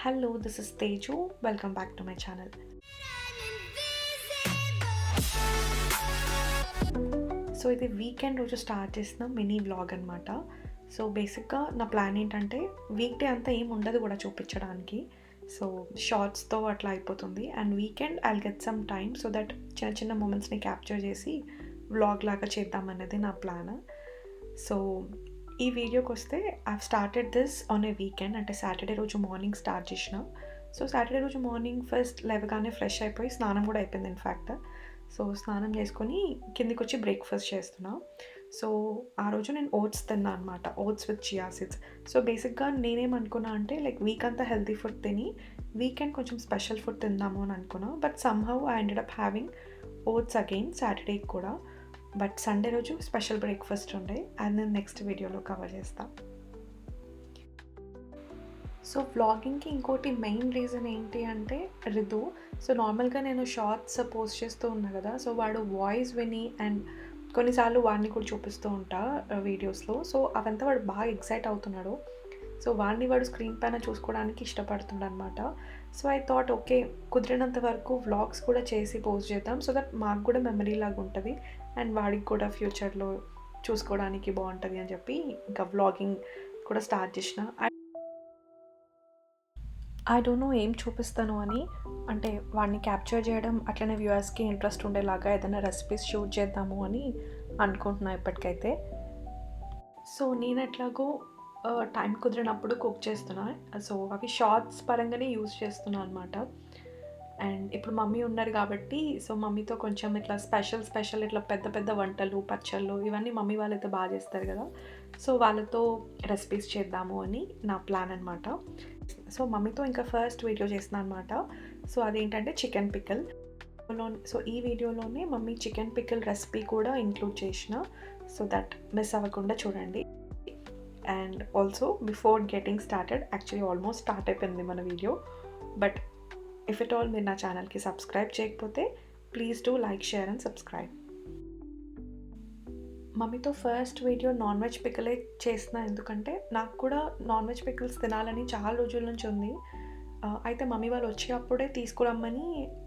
Hello, this is Teju. Welcome back to my channel. So ఇది weekend రోజు start చేసిన mini vlog అనమాట. So బేసిక్గా నా ప్లాన్ ఏంటంటే వీక్ డే అంతా ఏం ఉండదు కూడా చూపించడానికి. సో షార్ట్స్తో అట్లా అయిపోతుంది. And weekend I'll get some time so that చిన్న చిన్న మూమెంట్స్ని క్యాప్చర్ చేసి వ్లాగ్ లాగా చేద్దామన్నది నా ప్లాన్. సో ఈ వీడియోకి వస్తే I started this on a weekend, అంటే సాటర్డే రోజు మార్నింగ్ స్టార్ట్ చేసిన. సో సాటర్డే రోజు మార్నింగ్ ఫస్ట్ లేవగానే ఫ్రెష్ అయిపోయి స్నానం కూడా అయిపోయింది ఇన్ఫ్యాక్ట్. సో స్నానం చేసుకొని కిందికి వచ్చి బ్రేక్ఫాస్ట్ చేస్తున్నా. సో ఆ రోజు నేను ఓట్స్ తిన్నా అనమాట, oats with chia seeds. So బేసిక్గా నేనేమనుకున్నా అంటే లైక్ వీక్ అంతా హెల్తీ ఫుడ్ తిని వీకెండ్ కొంచెం స్పెషల్ ఫుడ్ తిందాము అని అనుకున్నా. But somehow I ended up having oats again సాటర్డేకి కూడా. బట్ సండే రోజు స్పెషల్ బ్రేక్ఫాస్ట్ ఉండే, అండ్ నేను నెక్స్ట్ వీడియోలో కవర్ చేస్తాను. సో వ్లాగింగ్కి ఇంకోటి మెయిన్ రీజన్ ఏంటి అంటే రిదు. సో నార్మల్గా నేను షార్ట్స్ పోస్ట్ చేస్తూ ఉన్నా కదా, సో వాడు వాయిస్ విని అండ్ కొన్నిసార్లు వాడిని కూడా చూపిస్తూ ఉంటా వీడియోస్లో. సో అవంతా వాడు బాగా ఎక్సైట్ అవుతున్నాడు. సో వాడు స్క్రీన్ పైన చూసుకోవడానికి ఇష్టపడుతుండ అనమాట. సో ఐ థాట్ ఓకే, కుదిరినంత వరకు వ్లాగ్స్ కూడా చేసి పోస్ట్ చేద్దాం సో దట్ మాకు కూడా మెమరీ లాగా ఉంటుంది అండ్ వాడికి కూడా ఫ్యూచర్లో చూసుకోవడానికి బాగుంటుంది అని చెప్పి ఇంకా వ్లాగింగ్ కూడా స్టార్ట్ చేసిన. ఐ డోంట్ నో ఏం చూపిస్తాను అని, అంటే వాడిని క్యాప్చర్ చేయడం అట్లనే వ్యూవర్స్కి ఇంట్రెస్ట్ ఉండేలాగా ఏదైనా రెసిపీస్ షూట్ చేద్దాము అని అనుకుంటున్నా ఇప్పటికైతే. సో నేను ఎట్లాగో టైం కుదిరినప్పుడు కుక్ చేస్తున్నా. సో అవి షార్ట్స్ పరంగానే యూజ్ చేస్తున్నా అనమాట. అండ్ ఇప్పుడు మమ్మీ ఉన్నారు కాబట్టి సో మమ్మీతో కొంచెం ఇట్లా స్పెషల్ ఇట్లా పెద్ద పెద్ద వంటలు పచ్చళ్ళు ఇవన్నీ మమ్మీ వాళ్ళైతే బాగా చేస్తారు కదా, సో వాళ్ళతో రెసిపీస్ చేద్దాము అని నా ప్లాన్ అనమాట. సో మమ్మీతో ఇంకా ఫస్ట్ వీడియో చేసిన అనమాట. సో అదేంటంటే చికెన్ పికిల్. సో ఈ వీడియోలోనే మమ్మీ చికెన్ పికిల్ రెసిపీ కూడా ఇంక్లూడ్ చేసిన, సో దట్ మిస్ అవ్వకుండా చూడండి. And also before getting started, actually almost start అయిపోయింది మన వీడియో, బట్ ఇఫ్ ఇట్ ఆల్ మీరు నా ఛానల్కి సబ్స్క్రైబ్ చేయకపోతే please do like, share and subscribe. మమ్మీతో ఫస్ట్ వీడియో నాన్ వెజ్ పికిలే చేసిన, ఎందుకంటే నాకు కూడా నాన్ వెజ్ పికిల్స్ తినాలని చాలా రోజుల నుంచి ఉంది. అయితే మమ్మీ వాళ్ళు వచ్చేటప్పుడే తీసుకురమ్మని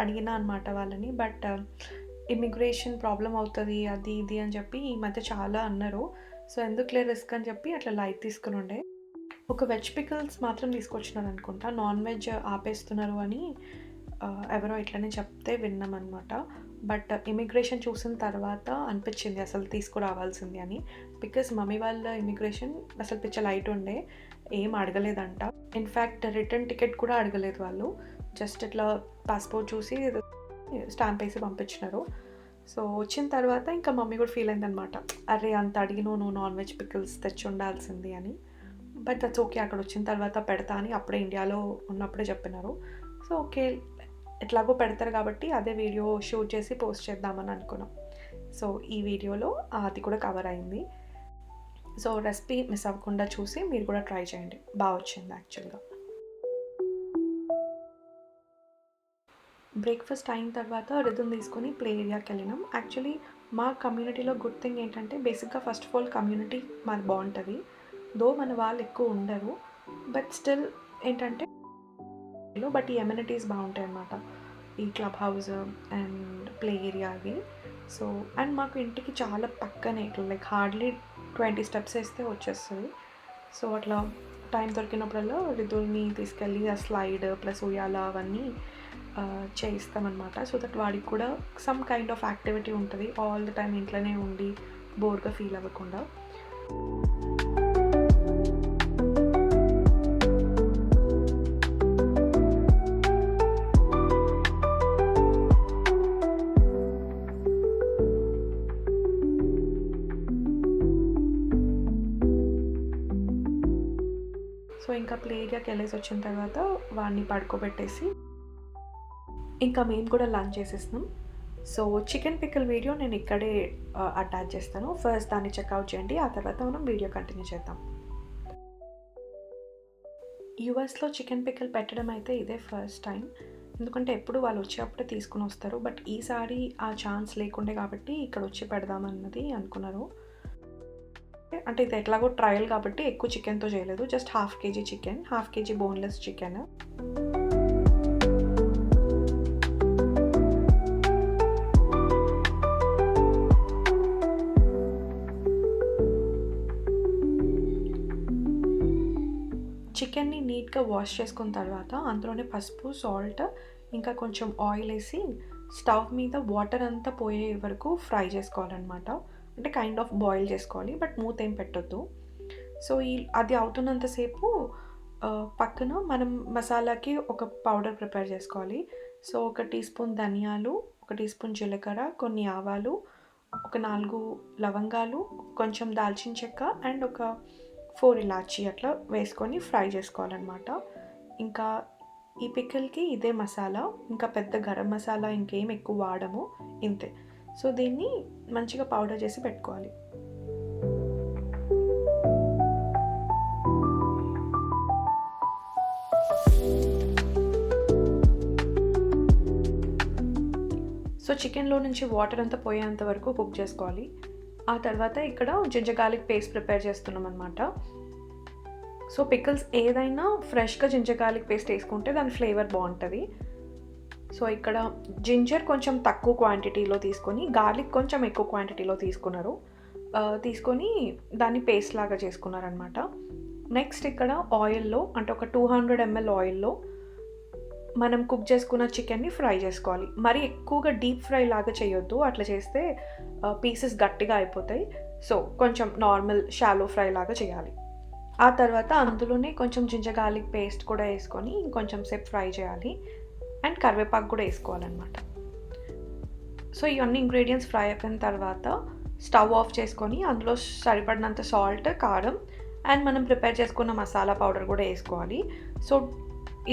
అడిగిన అనమాట వాళ్ళని. బట్ ఇమిగ్రేషన్ ప్రాబ్లం అవుతుంది అది ఇది అని చెప్పి ఈ మధ్య చాలా అన్నారు. సో ఎందుకులే రిస్క్ అని చెప్పి అట్లా లైట్ తీసుకుని ఉండే. ఒక వెజ్ పికిల్స్ మాత్రం తీసుకొచ్చినారు అనుకుంటా, నాన్ వెజ్ ఆపేస్తున్నారు అని ఎవరో ఇట్లనే చెప్తే విన్నామన్నమాట. బట్ ఇమిగ్రేషన్ చూసిన తర్వాత అనిపించింది అసలు తీసుకురావాల్సింది అని. బికాజ్ మమ్మీ వాళ్ళ ఇమిగ్రేషన్ అసలు పిచ్చ లైట్ ఉండే, ఏం అడగలేదంట. ఇన్ఫ్యాక్ట్ రిటర్న్ టికెట్ కూడా అడగలేదు వాళ్ళు, జస్ట్ ఇట్లా పాస్పోర్ట్ చూసి స్టాంప్ వేసి పంపించినారు. సో వచ్చిన తర్వాత ఇంకా మమ్మీ కూడా ఫీల్ అయిందనమాట, అరే అంత అడిగినో నువ్వు నాన్ వెజ్ పికిల్స్ తెచ్చి ఉండాల్సింది అని. బట్ దట్స్ ఓకే, అక్కడ వచ్చిన తర్వాత పెడతా అని అప్పుడే ఇండియాలో ఉన్నప్పుడే చెప్పినారు. సో ఓకే, ఎట్లాగో పెడతారు కాబట్టి అదే వీడియో షూట్ చేసి పోస్ట్ చేద్దామని అనుకున్నాం. సో ఈ వీడియోలో అది కూడా కవర్ అయింది. సో రెసిపీ మిస్ అవ్వకుండా చూసి మీరు కూడా ట్రై చేయండి, బాగా వచ్చింది యాక్చువల్గా. బ్రేక్ఫాస్ట్ అయిన తర్వాత రిథమ్ తీసుకొని ప్లే ఏరియాకి వెళ్ళినాం. యాక్చువల్లీ మా కమ్యూనిటీలో గుడ్ థింగ్ ఏంటంటే బేసిక్గా ఫస్ట్ ఆఫ్ ఆల్ కమ్యూనిటీ మాది బాగుంటుంది. దో మన వాళ్ళు ఎక్కువ ఉండరు, బట్ స్టిల్ ఏంటంటే బట్ ఈ ఎమ్యూనిటీస్ బాగుంటాయి అన్నమాట, ఈ club house and play area అవి. సో అండ్ మాకు ఇంటికి చాలా పక్కనే, ఇట్లా లైక్ హార్డ్లీ 20 స్టెప్స్ వేస్తే వచ్చేస్తుంది. సో అట్లా టైం దొరికినప్పుడల్లా రితుల్ని తీసుకెళ్ళి ఆ స్లైడ్ ప్లస్ ఉయ్యాల అవన్నీ చేయిస్తామన్నమాట. సో దట్ వాడికి కూడా సమ్ కైండ్ ఆఫ్ యాక్టివిటీ ఉంటుంది, ఆల్ ద టైం ఇంట్లోనే ఉండి బోర్గా ఫీల్ అవ్వకుండా. సో ఇంకా ప్లే ఏరియాకి వెళ్ళేసి వచ్చిన తర్వాత వాడిని పడుకోబెట్టేసి ఇంకా మేము కూడా లంచ్ చేసేస్తున్నాం. సో చికెన్ పికిల్ వీడియో నేను ఇక్కడే అటాచ్ చేస్తాను, ఫస్ట్ దాన్ని చెక్అవుట్ చేయండి, ఆ తర్వాత మనం వీడియో కంటిన్యూ చేద్దాం. యూఎస్లో చికెన్ పికిల్ పెట్టడం అయితే ఇదే ఫస్ట్ టైం, ఎందుకంటే ఎప్పుడు వాళ్ళు వచ్చేటప్పుడే తీసుకుని వస్తారు. బట్ ఈసారి ఆ ఛాన్స్ లేకుండే కాబట్టి ఇక్కడ వచ్చి పెడదామన్నది అనుకున్నారు. అంటే ఇది ఎట్లాగో ట్రయల్ కాబట్టి ఎక్కువ చికెన్తో చేయలేదు, just 1/2 kg chicken, 1/2 kg boneless chicken. చికెన్ని నీట్గా వాష్ చేసుకున్న తర్వాత అందులోనే పసుపు, సాల్ట్, ఇంకా కొంచెం ఆయిల్ వేసి స్టవ్ మీద వాటర్ అంతా పోయే వరకు ఫ్రై చేసుకోవాలన్నమాట. అంటే కైండ్ ఆఫ్ బాయిల్ చేసుకోవాలి, బట్ మూత ఏం పెట్టొద్దు. సో అది అవుతున్నంతసేపు పక్కన మనం మసాలాకి ఒక పౌడర్ ప్రిపేర్ చేసుకోవాలి. సో 1 టీ స్పూన్ ధనియాలు, 1 టీ స్పూన్ జీలకర్ర, కొన్ని ఆవాలు, ఒక 4 లవంగాలు, కొంచెం దాల్చిన చెక్క అండ్ ఒక 4 ఇలాచీ అట్లా వేసుకొని ఫ్రై చేసుకోవాలన్నమాట. ఇంకా ఈ పికిల్కి ఇదే మసాలా, ఇంకా పెద్ద గరం మసాలా ఇంకేం ఎక్కువ వాడము, ఇంతే. సో దీన్ని మంచిగా పౌడర్ చేసి పెట్టుకోవాలి. సో చికెన్లో నుంచి వాటర్ అంతా పోయేంత వరకు కుక్ చేసుకోవాలి. ఆ తర్వాత ఇక్కడ జింజర్ గార్లిక్ పేస్ట్ ప్రిపేర్ చేస్తున్నాం అనమాట. సో పికిల్స్ ఏదైనా ఫ్రెష్గా జింజర్ గార్లిక్ పేస్ట్ వేసుకుంటే దాని ఫ్లేవర్ బాగుంటుంది. సో ఇక్కడ జింజర్ కొంచెం తక్కువ క్వాంటిటీలో తీసుకొని, గార్లిక్ కొంచెం ఎక్కువ క్వాంటిటీలో తీసుకొని దాన్ని పేస్ట్ లాగా చేసుకున్నారనమాట. నెక్స్ట్ ఇక్కడ ఆయిల్లో, అంటే ఒక 200 ml ఆయిల్లో మనం కుక్ చేసుకున్న చికెన్ని ఫ్రై చేసుకోవాలి. మరి ఎక్కువగా డీప్ ఫ్రై లాగా చేయొద్దు, అట్లా చేస్తే పీసెస్ గట్టిగా అయిపోతాయి. సో కొంచెం నార్మల్ షాలో ఫ్రై లాగా చేయాలి. ఆ తర్వాత అందులోనే కొంచెం జింజర్ గార్లిక్ పేస్ట్ కూడా వేసుకొని ఇంకొంచెం సేపు ఫ్రై చేయాలి. అండ్ కరివేపాకు కూడా వేసుకోవాలన్నమాట. సో ఇవన్నీ ఇంగ్రీడియంట్స్ ఫ్రై అయిపోయిన తర్వాత స్టవ్ ఆఫ్ చేసుకొని అందులో సరిపడినంత సాల్ట్, కారం అండ్ మనం ప్రిపేర్ చేసుకున్న మసాలా పౌడర్ కూడా వేసుకోవాలి. సో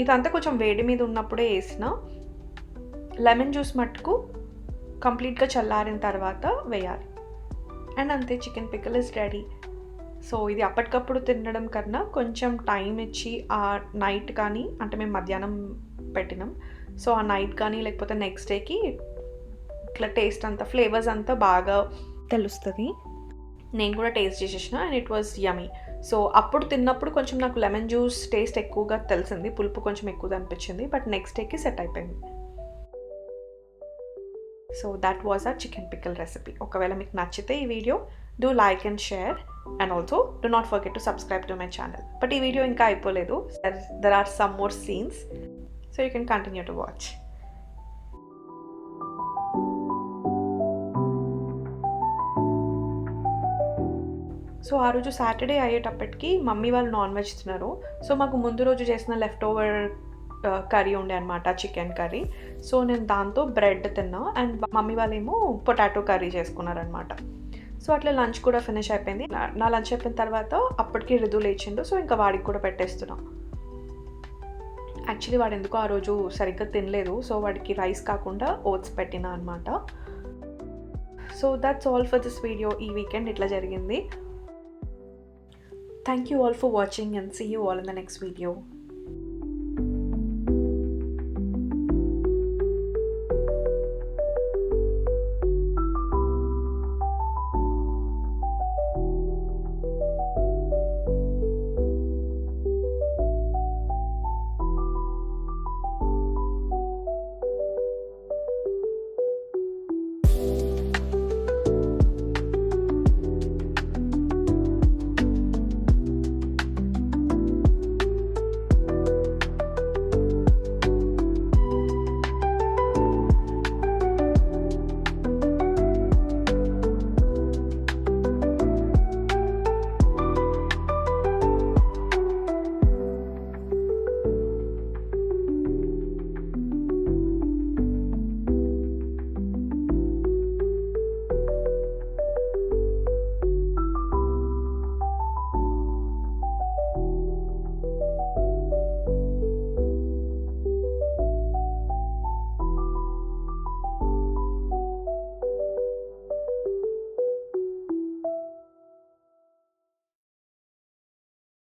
ఇదంతా కొంచెం వేడి మీద ఉన్నప్పుడే వేసిన. లెమన్ జ్యూస్ మట్టుకు కంప్లీట్గా చల్లారిన తర్వాత వేయాలి. అండ్ అంతే, chicken pickle is ready. So ఇది అప్పటికప్పుడు తినడం కన్నా కొంచెం టైం ఇచ్చి ఆ నైట్ కానీ, అంటే మేము మధ్యాహ్నం పెట్టినాం, సో ఆ నైట్ కానీ లేకపోతే నెక్స్ట్ డేకి ఇట్లా టేస్ట్ అంతా, ఫ్లేవర్స్ అంతా బాగా తెలుస్తుంది. నేను కూడా టేస్ట్ చేసేసిన and it was yummy. So అప్పుడు తిన్నప్పుడు కొంచెం నాకు లెమన్ జ్యూస్ టేస్ట్ ఎక్కువగా తెలిసింది, పులుపు కొంచెం ఎక్కువగా అనిపించింది, బట్ నెక్స్ట్ డేకి సెట్ అయిపోయింది. So that was a chicken pickle recipe. ఒకవేళ మీకు నచ్చితే ఈ video, do like and share and also do not forget to subscribe to my channel. But ఈ వీడియో ఇంకా అయిపోలేదు, there are some more scenes, so you can continue to watch. So ఆ రోజు Saturday అయ్యేటప్పటికి మమ్మీ వాళ్ళు non veg తిన్నారు. So మాకు ముందు రోజు చేసిన లెఫ్ట్ ఓవర్ కర్రీ ఉండే అనమాట, చికెన్ కర్రీ. సో నేను దాంతో బ్రెడ్ తిన్నా అండ్ మమ్మీ వాళ్ళేమో పొటాటో కర్రీ చేసుకున్నారనమాట. సో అట్లా లంచ్ కూడా ఫినిష్ అయిపోయింది. నా లంచ్ అయిపోయిన తర్వాత అప్పటికి రిదు లేచిండు. సో ఇంకా వాడికి కూడా పెట్టేస్తున్నాం. యాక్చువల్లీ వాడు ఎందుకో ఆ రోజు సరిగ్గా తినలేదు, సో వాడికి రైస్ కాకుండా ఓట్స్ పెట్టినా అనమాట. So that's all for this video. ఈ వీకెండ్ ఇట్లా జరిగింది. Thank you all for watching and see you all in the next video.